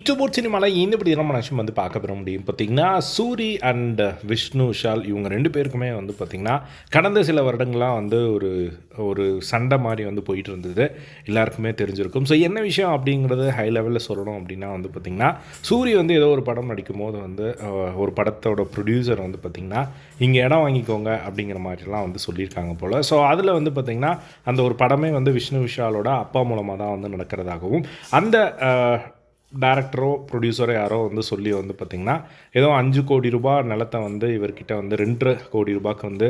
இஷ்டபோர் சினிமாவில் இப்படி நம்ம விஷயம் வந்து பார்க்க பெற முடியும் பார்த்திங்கன்னா, சூரி அண்ட் விஷ்ணு விஷால் இவங்க 2 பேருக்குமே வந்து பார்த்திங்கன்னா, கடந்த சில வருடங்களாக வந்து ஒரு ஒரு சண்டை மாதிரி வந்து போயிட்டு இருந்தது. எல்லாருக்குமே தெரிஞ்சிருக்கும். ஸோ என்ன விஷயம் அப்படிங்கிறது ஹை லெவலில் சொல்லணும் அப்படின்னா வந்து பார்த்திங்கன்னா, சூரி வந்து ஏதோ ஒரு படம் நடிக்கும்போது வந்து ஒரு படத்தோட ப்ரொடியூசர் வந்து பார்த்திங்கன்னா, இங்கே இடம் வாங்கிக்கோங்க அப்படிங்கிற மாதிரிலாம் வந்து சொல்லியிருக்காங்க போல். ஸோ அதில் வந்து பார்த்திங்கன்னா, அந்த ஒரு படமே வந்து விஷ்ணு விஷாலோட அப்பா மூலமாக தான் வந்து நடக்கிறதாகவும், அந்த டைரக்டரோ ப்ரொடியூசரோ யாரோ வந்து சொல்லி வந்து பார்த்திங்கன்னா, ஏதோ 5 கோடி ரூபாய் நிலத்தை வந்து இவர்கிட்ட வந்து 2.5 கோடி ரூபாய்க்கு வந்து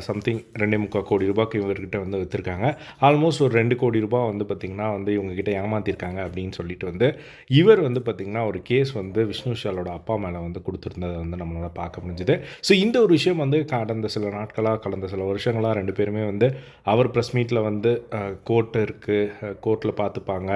சம்திங் 2.25 கோடி ரூபாய்க்கு இவர்கிட்ட வந்து விற்றுருக்காங்க. ஆல்மோஸ்ட் ஒரு 2 கோடி ரூபாய் வந்து பார்த்திங்கன்னா வந்து இவங்ககிட்ட ஏமாற்றிருக்காங்க அப்படின்னு சொல்லிட்டு வந்து இவர் வந்து பார்த்திங்கன்னா ஒரு கேஸ் வந்து விஷ்ணு விஷாலோட அப்பா மேலே வந்து கொடுத்துருந்ததை வந்து நம்மளால் பார்க்க முடிஞ்சுது. ஸோ இந்த ஒரு விஷயம் வந்து கடந்த சில நாட்களாக, கடந்த சில வருஷங்களாக 2 பேருமே வந்து அவர் ப்ரெஸ் மீட்டில் வந்து கோர்ட்டு இருக்குது, கோர்ட்டில் பார்த்துப்பாங்க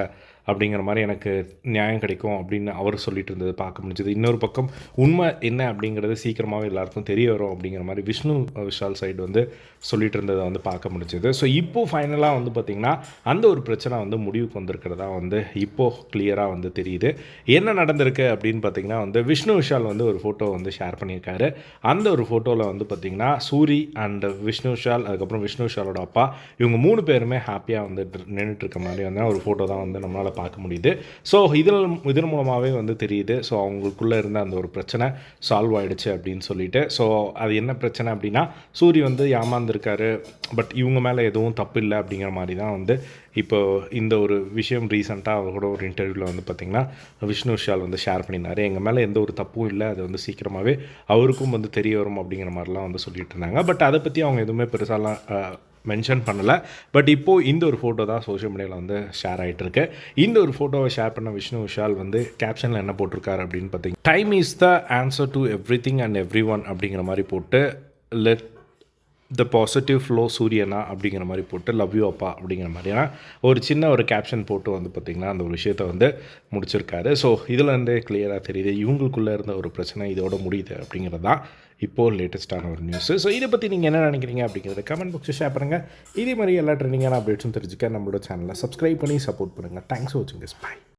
அப்படிங்கிற மாதிரி எனக்கு நியாயம் கிடைக்கும் அப்படின்னு அவர் சொல்லிட்டு இருந்தது பார்க்க முடிஞ்சது. இன்னொரு பக்கம் உண்மை என்ன அப்படிங்கிறது சீக்கிரமாகவே எல்லாருக்கும் தெரிய வரும் அப்படிங்கிற மாதிரி விஷ்ணு விஷால் சைடு வந்து சொல்லிட்டு இருந்ததை வந்து பார்க்க முடிஞ்சது. ஸோ இப்போது ஃபைனலாக வந்து பார்த்திங்கன்னா அந்த ஒரு பிரச்சனை வந்து முடிவுக்கு வந்திருக்கிறதா வந்து இப்போது கிளியராக வந்து தெரியுது. என்ன நடந்திருக்கு அப்படின்னு பார்த்திங்கன்னா வந்து விஷ்ணு விஷால் வந்து ஒரு ஃபோட்டோ வந்து ஷேர் பண்ணியிருக்காரு. அந்த ஒரு ஃபோட்டோவில் வந்து பார்த்திங்கன்னா சூரி அண்ட் விஷ்ணு விஷால், அதுக்கப்புறம் விஷ்ணு விஷாலோட அப்பா, இவங்க 3 பேருமே ஹாப்பியாக வந்து நின்றுட்டு இருக்க மாதிரி வந்து ஒரு ஃபோட்டோ தான் வந்து நம்மளால் பார்க்க முடியுது. ஸோ இதன் மூலமாகவே வந்து தெரியுது. ஸோ அவங்களுக்குள்ளே இருந்த அந்த ஒரு பிரச்சனை சால்வ் ஆகிடுச்சு அப்படின்னு சொல்லிட்டு. ஸோ அது என்ன பிரச்சனை அப்படின்னா, சூரி வந்து ஏமாந்துருக்காரு, பட் இவங்க மேலே எதுவும் தப்பு இல்லை அப்படிங்கிற மாதிரி தான் வந்து இப்போ இந்த ஒரு விஷயம் ரீசெண்டாக அவரோட ஒரு இன்டர்வியூவில் வந்து பார்த்திங்கன்னா விஷ்ணு விஷால் வந்து ஷேர் பண்ணியிருந்தார். எங்கள் மேலே எந்த ஒரு தப்பும் இல்லை, அது வந்து சீக்கிரமாகவே அவருக்கும் வந்து தெரிய வரும் அப்படிங்கிற மாதிரிலாம் வந்து சொல்லிட்டு இருந்தாங்க. பட் அதை பற்றி அவங்க எதுவுமே பெருசாலாம் மென்ஷன் பண்ணலை. பட் இப்போது இந்த ஒரு ஃபோட்டோ தான் சோஷியல் மீடியாவில் வந்து ஷேர் ஆகிட்டுருக்கு. இந்த ஒரு ஃபோட்டோவை ஷேர் பண்ண விஷ்ணு விஷால் வந்து கேப்ஷனில் என்ன போட்டிருக்காரு அப்படின்னு பார்த்தீங்கன்னா, time is the answer to everything and every one அப்படிங்கிற மாதிரி போட்டு, லெட் த பாசிட்டிவ் ஃப்ளோ சூரியனா அப்படிங்கிற மாதிரி போட்டு, லவ் யூ அப்பா அப்படிங்கிற மாதிரியான ஒரு சின்ன ஒரு கேப்ஷன் போட்டு வந்து பார்த்திங்கன்னா அந்த ஒரு விஷயத்தை வந்து முடிச்சிருக்காரு. ஸோ இதில் வந்து கிளியராக தெரியுது இவங்களுக்குள்ளே இருந்த ஒரு பிரச்சனை இதோட முடியுது அப்படிங்கிறது தான் இப்போது லேட்டஸ்ட்டான ஒரு நியூஸு. ஸோ இதை பற்றி நீங்கள் என்ன நினைக்கிறீங்க அப்படிங்கிறத கமெண்ட் பாக்ஸில் ஷேர் பண்ணுங்கள். இதே மாதிரி எல்லா ட்ரெண்டிங்கான அப்டேட்ஸும் தெரிஞ்சுக்க நம்மளோட சேனலை சப்ஸ்கிரைப் பண்ணி சப்போர்ட் பண்ணுங்கள். தேங்க்ஸ் ஃபார் வாட்சிங் திஸ். பை.